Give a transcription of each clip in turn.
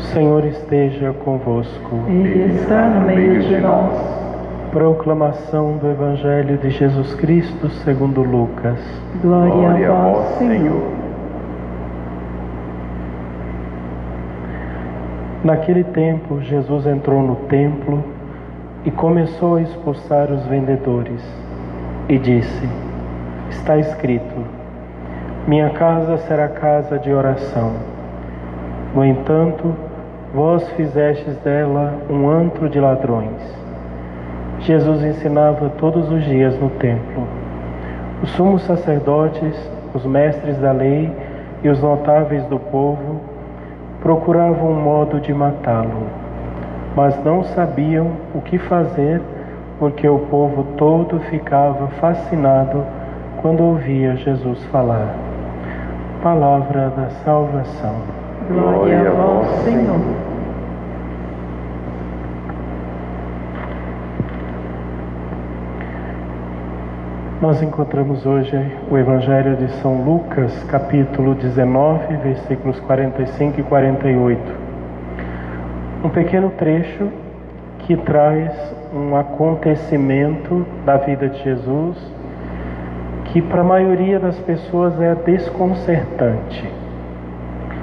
Senhor esteja convosco. Ele está no meio de nós. Proclamação do Evangelho de Jesus Cristo segundo Lucas. Glória a vós, Senhor. Naquele tempo, Jesus entrou no templo e começou a expulsar os vendedores. E disse: Está escrito: minha casa será casa de oração. No entanto, vós fizestes dela um antro de ladrões. Jesus ensinava todos os dias no templo. Os sumos sacerdotes, os mestres da lei e os notáveis do povo procuravam um modo de matá-lo, mas não sabiam o que fazer, porque o povo todo ficava fascinado quando ouvia Jesus falar. Palavra da salvação. Glória a vós, Senhor. Nós encontramos hoje o Evangelho de São Lucas, capítulo 19, versículos 45 e 48. Um pequeno trecho que traz um acontecimento da vida de Jesus que para a maioria das pessoas é desconcertante.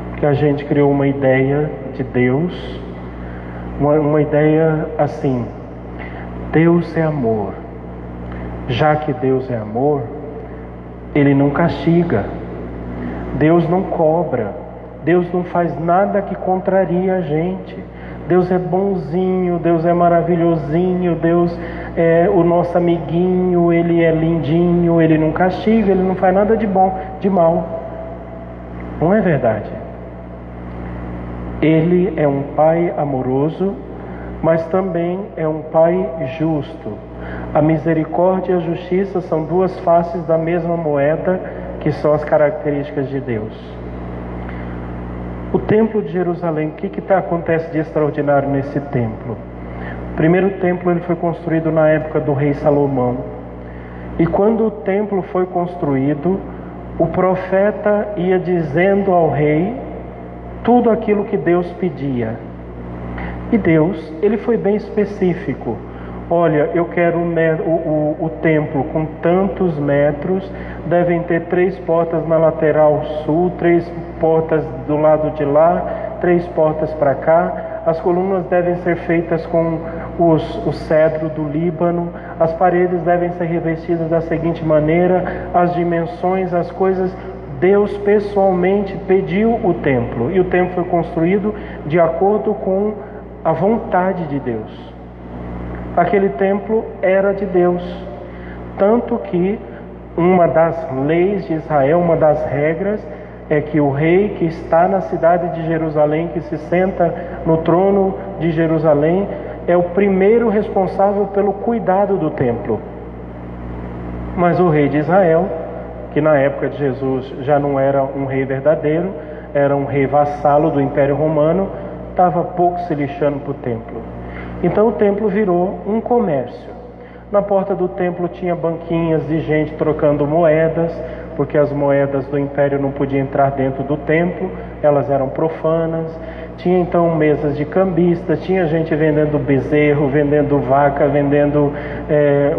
Porque a gente criou uma ideia de Deus, uma ideia assim: Deus é amor. Já que Deus é amor, Ele não castiga, Deus não cobra, Deus não faz nada que contrarie a gente. Deus é bonzinho, Deus é maravilhosinho, Deus é o nosso amiguinho, Ele é lindinho, Ele não castiga, Ele não faz nada de bom, de mal. Não é verdade. Ele é um Pai amoroso, mas também é um Pai justo. A misericórdia e a justiça são duas faces da mesma moeda, que são as características de Deus. O templo de Jerusalém, o que acontece de extraordinário nesse templo? O primeiro templo ele foi construído na época do rei Salomão. E quando o templo foi construído, o profeta ia dizendo ao rei tudo aquilo que Deus pedia. E Deus, ele foi bem específico. Olha, eu quero o templo com tantos metros, devem ter 3 portas na lateral sul, 3 portas do lado de lá, 3 portas para cá. As colunas devem ser feitas com o cedro do Líbano, as paredes devem ser revestidas da seguinte maneira, as dimensões, as coisas. Deus pessoalmente pediu o templo, e o templo foi construído de acordo com a vontade de Deus. Aquele templo era de Deus, tanto que uma das leis de Israel, uma das regras, é que o rei que está na cidade de Jerusalém, que se senta no trono de Jerusalém, é o primeiro responsável pelo cuidado do templo. Mas o rei de Israel, que na época de Jesus já não era um rei verdadeiro, era um rei vassalo do Império Romano, estava pouco se lixando para o templo. Então o templo virou um comércio. Na porta do templo tinha banquinhas de gente trocando moedas, porque as moedas do império não podiam entrar dentro do templo, elas eram profanas. Tinha então mesas de cambistas, tinha gente vendendo bezerro, vendendo vaca, vendendo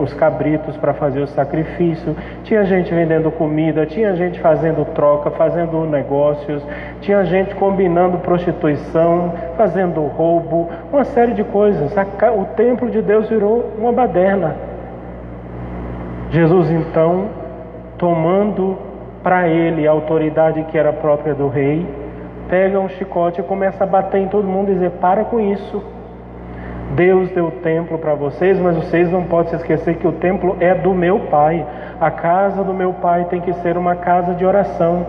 os cabritos para fazer o sacrifício, tinha gente vendendo comida, tinha gente fazendo troca, fazendo negócios, tinha gente combinando prostituição, fazendo roubo, uma série de coisas. O templo de Deus virou uma baderna. Jesus então, tomando para ele a autoridade que era própria do rei, pega um chicote e começa a bater em todo mundo e dizer: para com isso. Deus deu o templo para vocês, mas vocês não podem se esquecer que o templo é do meu Pai. A casa do meu Pai tem que ser uma casa de oração.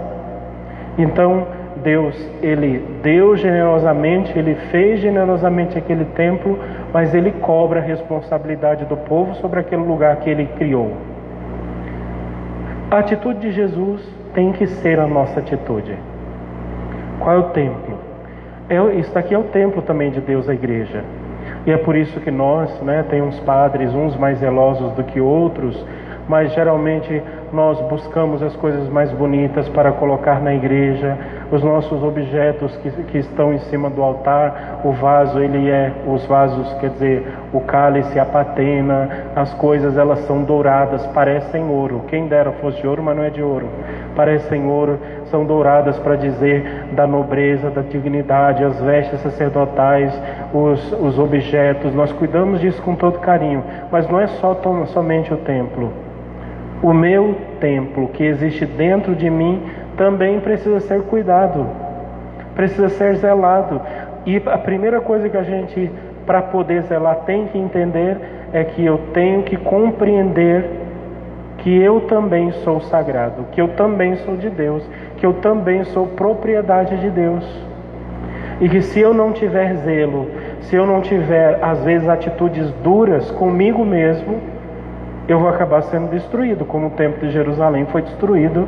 Então Deus, Ele deu generosamente, Ele fez generosamente aquele templo, mas Ele cobra a responsabilidade do povo sobre aquele lugar que Ele criou. A atitude de Jesus tem que ser a nossa atitude. Qual é o templo? Isso aqui é o templo também de Deus, a igreja. E é por isso que nós, tem uns padres, uns mais zelosos do que outros, mas geralmente nós buscamos as coisas mais bonitas para colocar na igreja, os nossos objetos que estão em cima do altar, o vaso, os vasos, quer dizer, o cálice, a patena, as coisas, elas são douradas, parecem ouro. Quem dera fosse de ouro, mas não é de ouro. Parecem ouro, são douradas para dizer da nobreza, da dignidade, as vestes sacerdotais, os objetos. Nós cuidamos disso com todo carinho, mas não é somente o templo. O meu templo que existe dentro de mim também precisa ser cuidado, precisa ser zelado. E a primeira coisa que a gente, para poder zelar, tem que entender é que eu tenho que compreender que eu também sou sagrado, que eu também sou de Deus, que eu também sou propriedade de Deus. E que se eu não tiver zelo, se eu não tiver, às vezes, atitudes duras comigo mesmo, eu vou acabar sendo destruído, como o Templo de Jerusalém foi destruído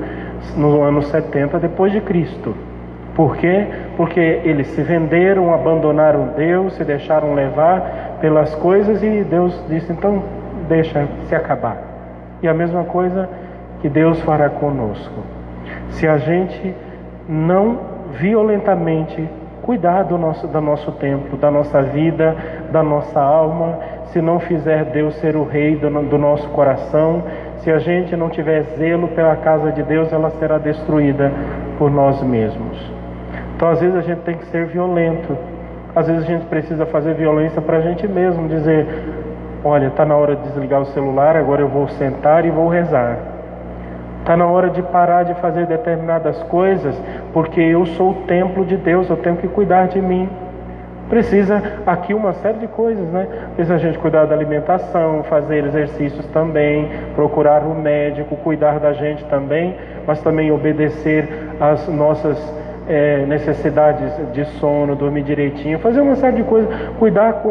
no ano 70 depois de Cristo. Por quê? Porque eles se venderam, abandonaram Deus, se deixaram levar pelas coisas e Deus disse, então deixa se acabar. E a mesma coisa que Deus fará conosco. Se a gente não violentamente cuidar do nosso templo, da nossa vida, da nossa alma, se não fizer Deus ser o rei do nosso coração, se a gente não tiver zelo pela casa de Deus, ela será destruída por nós mesmos. Então às vezes a gente tem que ser violento, às vezes a gente precisa fazer violência para a gente mesmo, dizer, olha, está na hora de desligar o celular, agora eu vou sentar e vou rezar. Está na hora de parar de fazer determinadas coisas, porque eu sou o templo de Deus, eu tenho que cuidar de mim. Precisa aqui uma série de coisas, né? Precisa a gente cuidar da alimentação, fazer exercícios também, procurar um médico, cuidar da gente também, mas também obedecer às nossas necessidades de sono, dormir direitinho, fazer uma série de coisas, cuidar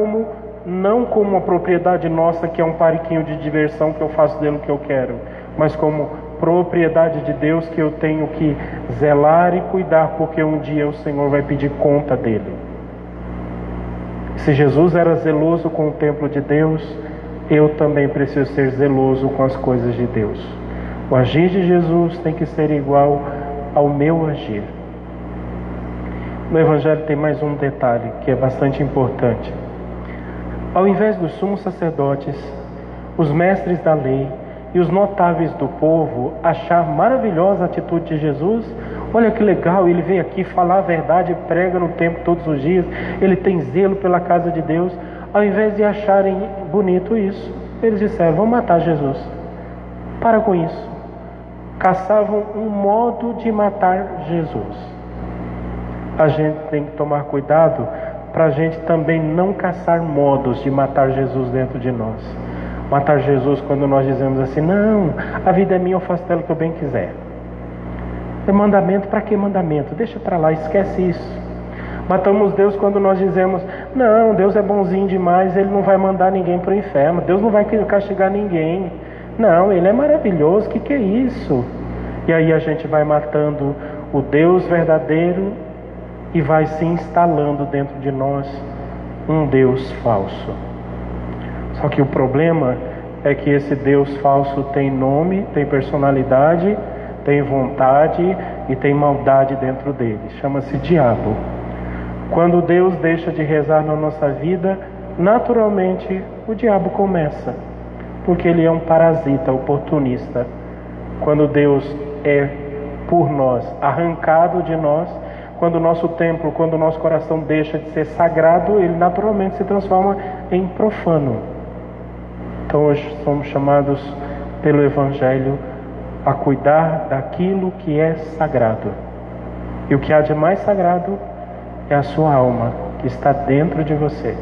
não como uma propriedade nossa, que é um parquinho de diversão que eu faço dele o que eu quero, mas como propriedade de Deus que eu tenho que zelar e cuidar, porque um dia o Senhor vai pedir conta dele. Se Jesus era zeloso com o templo de Deus, eu também preciso ser zeloso com as coisas de Deus. O agir de Jesus tem que ser igual ao meu agir. No Evangelho tem mais um detalhe que é bastante importante. Ao invés dos sumos sacerdotes, os mestres da lei e os notáveis do povo achar maravilhosa a atitude de Jesus, olha que legal, ele vem aqui falar a verdade, prega no templo todos os dias, ele tem zelo pela casa de Deus. Ao invés de acharem bonito isso, eles disseram, vamos matar Jesus. Para com isso. Caçavam um modo de matar Jesus. A gente tem que tomar cuidado para a gente também não caçar modos de matar Jesus dentro de nós. Matar Jesus quando nós dizemos assim, não, a vida é minha, eu faço dela o que eu bem quiser. É mandamento, para que mandamento? Deixa para lá, esquece isso. Matamos Deus quando nós dizemos, não, Deus é bonzinho demais, Ele não vai mandar ninguém para o inferno, Deus não vai castigar ninguém. Não, Ele é maravilhoso, que é isso? E aí a gente vai matando o Deus verdadeiro e vai se instalando dentro de nós um Deus falso. Só que o problema é que esse Deus falso tem nome, tem personalidade, tem vontade e tem maldade dentro dele. Chama-se diabo. Quando Deus deixa de rezar na nossa vida, naturalmente o diabo começa, porque ele é um parasita, oportunista. Quando Deus é por nós, arrancado de nós, quando o nosso templo, quando o nosso coração deixa de ser sagrado, ele naturalmente se transforma em profano. Então hoje somos chamados pelo Evangelho a cuidar daquilo que é sagrado. E o que há de mais sagrado é a sua alma, que está dentro de você.